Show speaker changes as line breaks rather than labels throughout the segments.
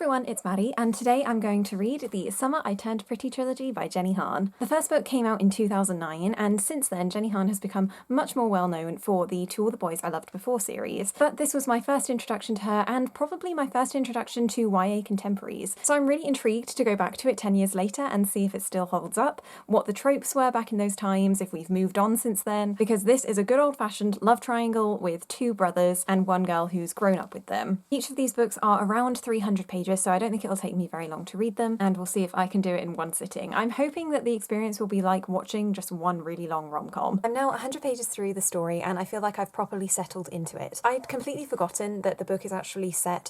everyone, it's Maddie, and today I'm going to read The Summer I Turned Pretty trilogy by Jenny Han. The first book came out in 2009, and since then Jenny Han has become much more well known for the To All the Boys I Loved Before series, but this was my first introduction to her and probably my first introduction to YA contemporaries. So I'm really intrigued to go back to it 10 years later and see if it still holds up, what the tropes were back in those times, if we've moved on since then, because this is a good old-fashioned love triangle with two brothers and one girl who's grown up with them. Each of these books are around 300 pages, so I don't think it'll take me very long to read them, and we'll see if I can do it in one sitting. I'm hoping that the experience will be like watching just one really long rom-com. I'm now 100 pages through the story, and I feel like I've properly settled into it. I'd completely forgotten that the book is actually set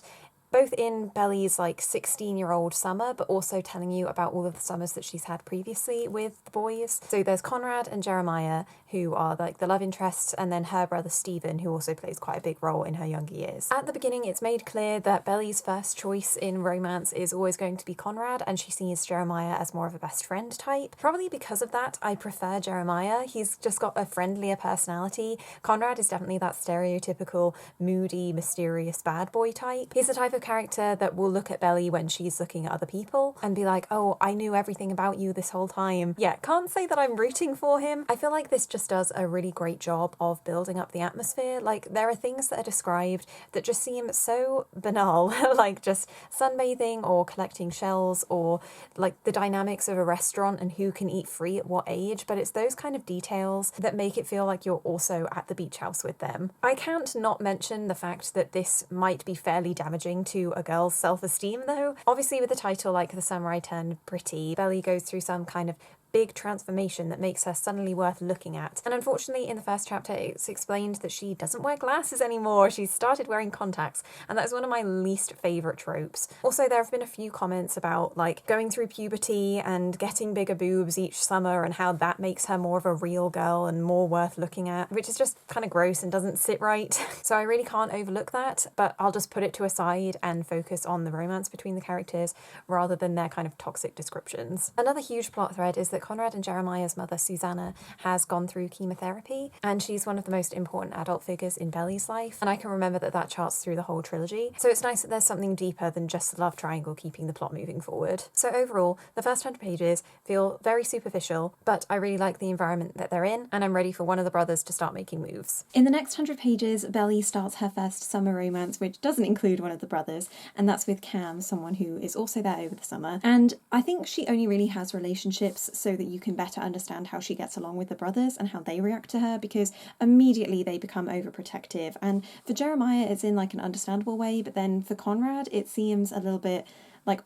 both in Belly's 16-year-old summer, but also telling you about all of the summers that she's had previously with the boys. So there's Conrad and Jeremiah, who are the love interests, and then her brother Stephen, who also plays quite a big role in her younger years. At the beginning, it's made clear that Belly's first choice in romance is always going to be Conrad, and she sees Jeremiah as more of a best friend type. Probably because of that, I prefer Jeremiah. He's just got a friendlier personality. Conrad is definitely that stereotypical, moody, mysterious bad boy type. He's the type of character that will look at Belly when she's looking at other people and be like, oh, I knew everything about you this whole time. Yeah, can't say that I'm rooting for him. I feel like this just does a really great job of building up the atmosphere. There are things that are described that just seem so banal, like just sunbathing or collecting shells or the dynamics of a restaurant and who can eat free at what age, but it's those kind of details that make it feel like you're also at the beach house with them. I can't not mention the fact that this might be fairly damaging to a girl's self-esteem though. Obviously with a title like The Summer I Turned Pretty, Belly goes through some kind of big transformation that makes her suddenly worth looking at. And unfortunately in the first chapter it's explained that she doesn't wear glasses anymore. She's started wearing contacts, and that is one of my least favourite tropes. Also, there have been a few comments about going through puberty and getting bigger boobs each summer and how that makes her more of a real girl and more worth looking at, which is just kind of gross and doesn't sit right. So I really can't overlook that, but I'll just put it to a side and focus on the romance between the characters rather than their kind of toxic descriptions. Another huge plot thread is that Conrad and Jeremiah's mother, Susanna, has gone through chemotherapy, and she's one of the most important adult figures in Belly's life, and I can remember that charts through the whole trilogy. So it's nice that there's something deeper than just the love triangle keeping the plot moving forward. So overall, the first 100 pages feel very superficial, but I really like the environment that they're in, and I'm ready for one of the brothers to start making moves. In the next 100 pages, Belly starts her first summer romance, which doesn't include one of the brothers, and that's with Cam, someone who is also there over the summer. And I think she only really has relationships so that you can better understand how she gets along with the brothers and how they react to her, because immediately they become overprotective. And for Jeremiah it's in an understandable way, but then for Conrad it seems a little bit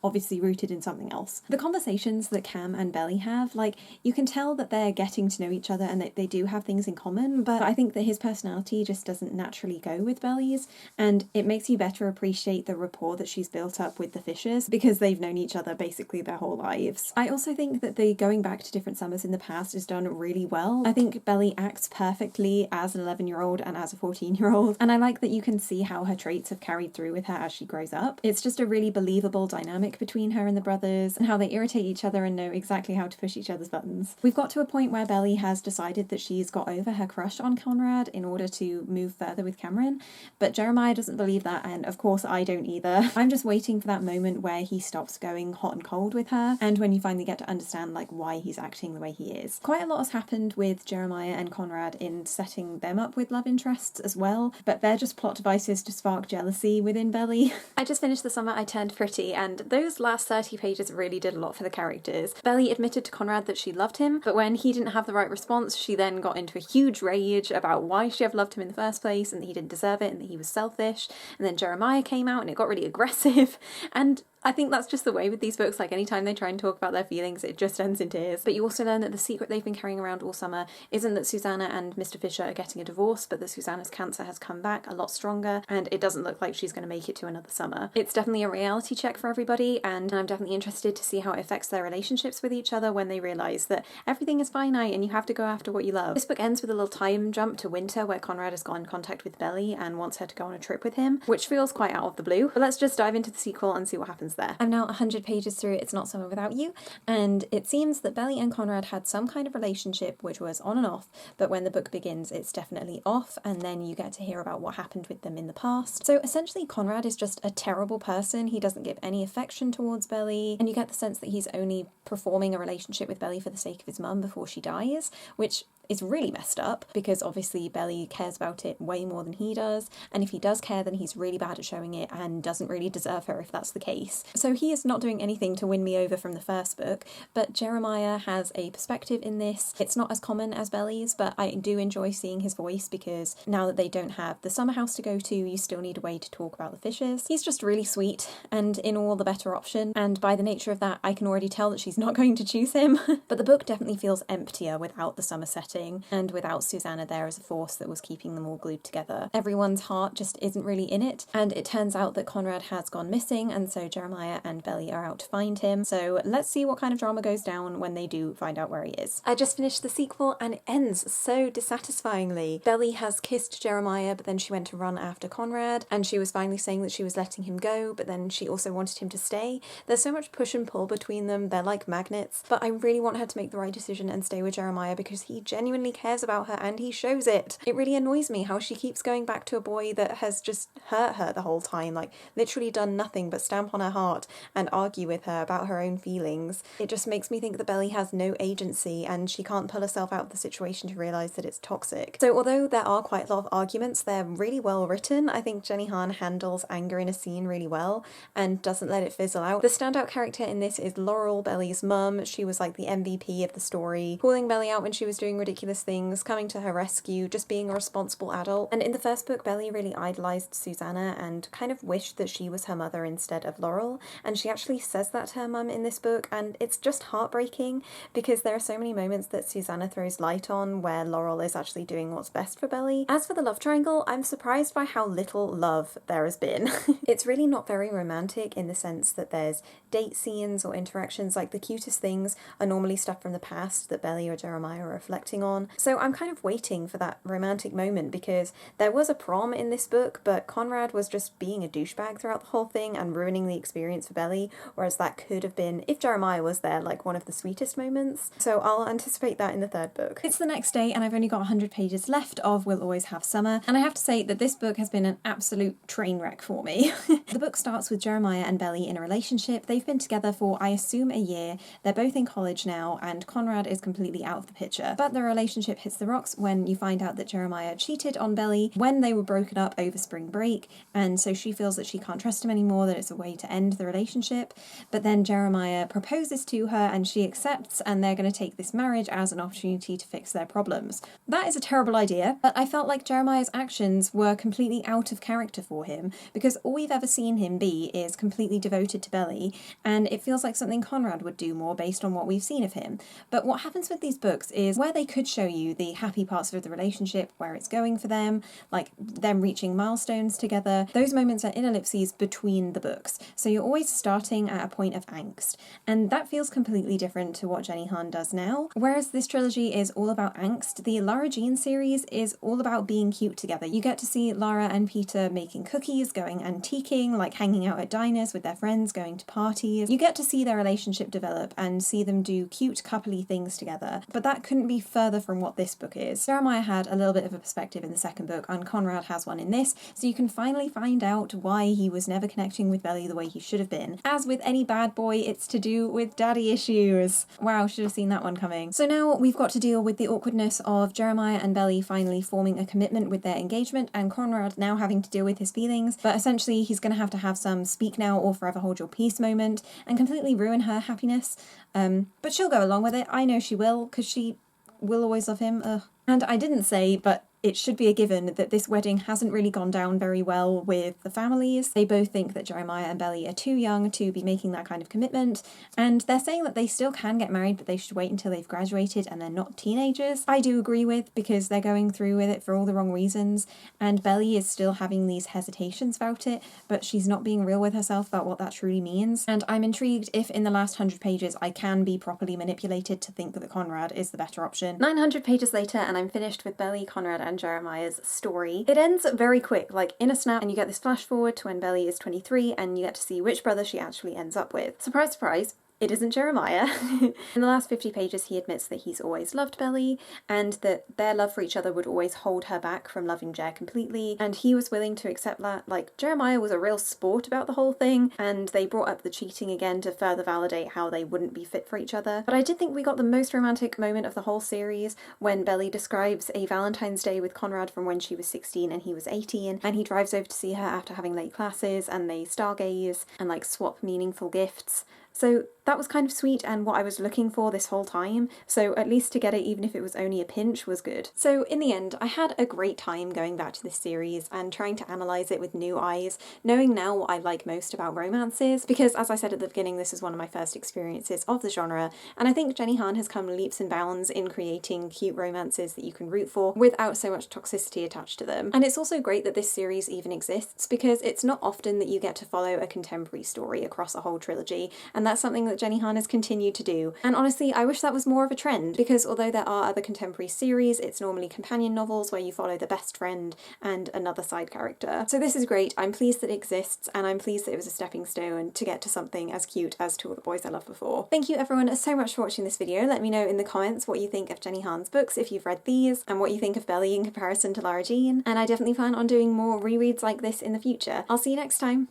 obviously rooted in something else. The conversations that Cam and Belly have, you can tell that they're getting to know each other and that they do have things in common, but I think that his personality just doesn't naturally go with Belly's, and it makes you better appreciate the rapport that she's built up with the Fishers because they've known each other basically their whole lives. I also think that the going back to different summers in the past is done really well. I think Belly acts perfectly as an 11-year-old and as a 14-year-old, and I like that you can see how her traits have carried through with her as she grows up. It's just a really believable dynamic between her and the brothers, and how they irritate each other and know exactly how to push each other's buttons. We've got to a point where Belly has decided that she's got over her crush on Conrad in order to move further with Cameron, but Jeremiah doesn't believe that, and of course I don't either. I'm just waiting for that moment where he stops going hot and cold with her, and when you finally get to understand why he's acting the way he is. Quite a lot has happened with Jeremiah and Conrad in setting them up with love interests as well, but they're just plot devices to spark jealousy within Belly. I just finished The Summer I Turned Pretty, and those last 30 pages really did a lot for the characters. Belly admitted to Conrad that she loved him, but when he didn't have the right response, she then got into a huge rage about why she ever loved him in the first place and that he didn't deserve it and that he was selfish. And then Jeremiah came out and it got really aggressive, and I think that's just the way with these books. Anytime they try and talk about their feelings, it just ends in tears. But you also learn that the secret they've been carrying around all summer isn't that Susanna and Mr. Fisher are getting a divorce, but that Susanna's cancer has come back a lot stronger, and it doesn't look like she's going to make it to another summer. It's definitely a reality check for everybody, and I'm definitely interested to see how it affects their relationships with each other when they realise that everything is finite and you have to go after what you love. This book ends with a little time jump to winter where Conrad has got in contact with Belly and wants her to go on a trip with him, which feels quite out of the blue. But let's just dive into the sequel and see what happens there. I'm now 100 pages through It's Not Summer Without You, and it seems that Belly and Conrad had some kind of relationship which was on and off, but when the book begins it's definitely off, and then you get to hear about what happened with them in the past. So essentially Conrad is just a terrible person. He doesn't give any affection towards Belly, and you get the sense that he's only performing a relationship with Belly for the sake of his mum before she dies, which is really messed up because obviously Belly cares about it way more than he does, and if he does care then he's really bad at showing it and doesn't really deserve her if that's the case. So he is not doing anything to win me over from the first book, but Jeremiah has a perspective in this. It's not as common as Belly's, but I do enjoy seeing his voice because now that they don't have the summer house to go to, you still need a way to talk about the fishes. He's just really sweet and in all the better option, and by the nature of that I can already tell that she's not going to choose him. But the book definitely feels emptier without the summer setting and without Susanna there as a force that was keeping them all glued together. Everyone's heart just isn't really in it, and it turns out that Conrad has gone missing, and so Jeremiah and Belly are out to find him. So let's see what kind of drama goes down when they do find out where he is. I just finished the sequel and it ends so dissatisfyingly. Belly has kissed Jeremiah, but then she went to run after Conrad, and she was finally saying that she was letting him go, but then she also wanted him to stay. There's so much push and pull between them, they're like magnets, but I really want her to make the right decision and stay with Jeremiah because he genuinely cares about her and he shows it. It really annoys me how she keeps going back to a boy that has just hurt her the whole time, like literally done nothing but stamp on her heart and argue with her about her own feelings. It just makes me think that Belly has no agency and she can't pull herself out of the situation to realise that it's toxic. So although there are quite a lot of arguments, they're really well written. I think Jenny Han handles anger in a scene really well and doesn't let it fizzle out. The standout character in this is Laurel, Belly's mum. She was like the MVP of the story, calling Belly out when she was doing ridiculous things, coming to her rescue, just being a responsible adult. And in the first book, Belly really idolised Susanna and kind of wished that she was her mother instead of Laurel, and she actually says that to her mum in this book, and it's just heartbreaking because there are so many moments that Susanna throws light on where Laurel is actually doing what's best for Belly. As for the love triangle, I'm surprised by how little love there has been. It's really not very romantic in the sense that there's date scenes or interactions. Like the cutest things are normally stuff from the past that Belly or Jeremiah are reflecting on. So I'm kind of waiting for that romantic moment because there was a prom in this book, but Conrad was just being a douchebag throughout the whole thing and ruining the experience for Belly, whereas that could have been, if Jeremiah was there, like one of the sweetest moments. So I'll anticipate that in the third book. It's the next day and I've only got 100 pages left of We'll Always Have Summer, and I have to say that this book has been an absolute train wreck for me. The book starts with Jeremiah and Belly in a relationship. They've been together for, I assume, a year. They're both in college now and Conrad is completely out of the picture. But the relationship hits the rocks when you find out that Jeremiah cheated on Belly when they were broken up over spring break, and so she feels that she can't trust him anymore, that it's a way to end the relationship. But then Jeremiah proposes to her and she accepts, and they're going to take this marriage as an opportunity to fix their problems. That is a terrible idea, but I felt like Jeremiah's actions were completely out of character for him because all we've ever seen him be is completely devoted to Belly, and it feels like something Conrad would do more based on what we've seen of him. But what happens with these books is where they could show you the happy parts of the relationship, where it's going for them, like them reaching milestones together, those moments are in ellipses between the books. So you're always starting at a point of angst, and that feels completely different to what Jenny Han does now. Whereas this trilogy is all about angst, the Lara Jean series is all about being cute together. You get to see Lara and Peter making cookies, going antiquing, like hanging out at diners with their friends, going to parties. You get to see their relationship develop and see them do cute coupley things together, but that couldn't be further from what this book is. Jeremiah had a little bit of a perspective in the second book, and Conrad has one in this, so you can finally find out why he was never connecting with Belly the way he should have been. As with any bad boy, it's to do with daddy issues. Wow, should have seen that one coming. So now we've got to deal with the awkwardness of Jeremiah and Belly finally forming a commitment with their engagement, and Conrad now having to deal with his feelings, but essentially he's going to have some speak now or forever hold your peace moment and completely ruin her happiness. But she'll go along with it. I know she will, because she will always love him. Ugh. And I didn't say, but it should be a given that this wedding hasn't really gone down very well with the families. They both think that Jeremiah and Belly are too young to be making that kind of commitment, and they're saying that they still can get married, but they should wait until they've graduated and they're not teenagers. I do agree with, because they're going through with it for all the wrong reasons, and Belly is still having these hesitations about it, but she's not being real with herself about what that truly means. And I'm intrigued if in the last 100 pages I can be properly manipulated to think that Conrad is the better option. 900 pages later and I'm finished with Belly, Conrad and and Jeremiah's story. It ends very quick, like in a snap, and you get this flash forward to when Belly is 23 and you get to see which brother she actually ends up with. Surprise, surprise. It isn't Jeremiah. In the last 50 pages, he admits that he's always loved Belly and that their love for each other would always hold her back from loving Jer completely, and he was willing to accept that. Like, Jeremiah was a real sport about the whole thing, and they brought up the cheating again to further validate how they wouldn't be fit for each other. But I did think we got the most romantic moment of the whole series when Belly describes a Valentine's Day with Conrad from when she was 16 and he was 18, and he drives over to see her after having late classes, and they stargaze and like swap meaningful gifts. So that was kind of sweet and what I was looking for this whole time, so at least to get it, even if it was only a pinch, was good. So in the end, I had a great time going back to this series and trying to analyse it with new eyes, knowing now what I like most about romances, because as I said at the beginning, this is one of my first experiences of the genre, and I think Jenny Han has come leaps and bounds in creating cute romances that you can root for without so much toxicity attached to them. And it's also great that this series even exists, because it's not often that you get to follow a contemporary story across a whole trilogy, and that's something that Jenny Han has continued to do. And honestly, I wish that was more of a trend, because although there are other contemporary series, it's normally companion novels where you follow the best friend and another side character. So this is great. I'm pleased that it exists, and I'm pleased that it was a stepping stone to get to something as cute as To All the Boys I Loved Before. Thank you everyone so much for watching this video. Let me know in the comments what you think of Jenny Han's books if you've read these, and what you think of Belly in comparison to Lara Jean, and I definitely plan on doing more rereads like this in the future. I'll see you next time!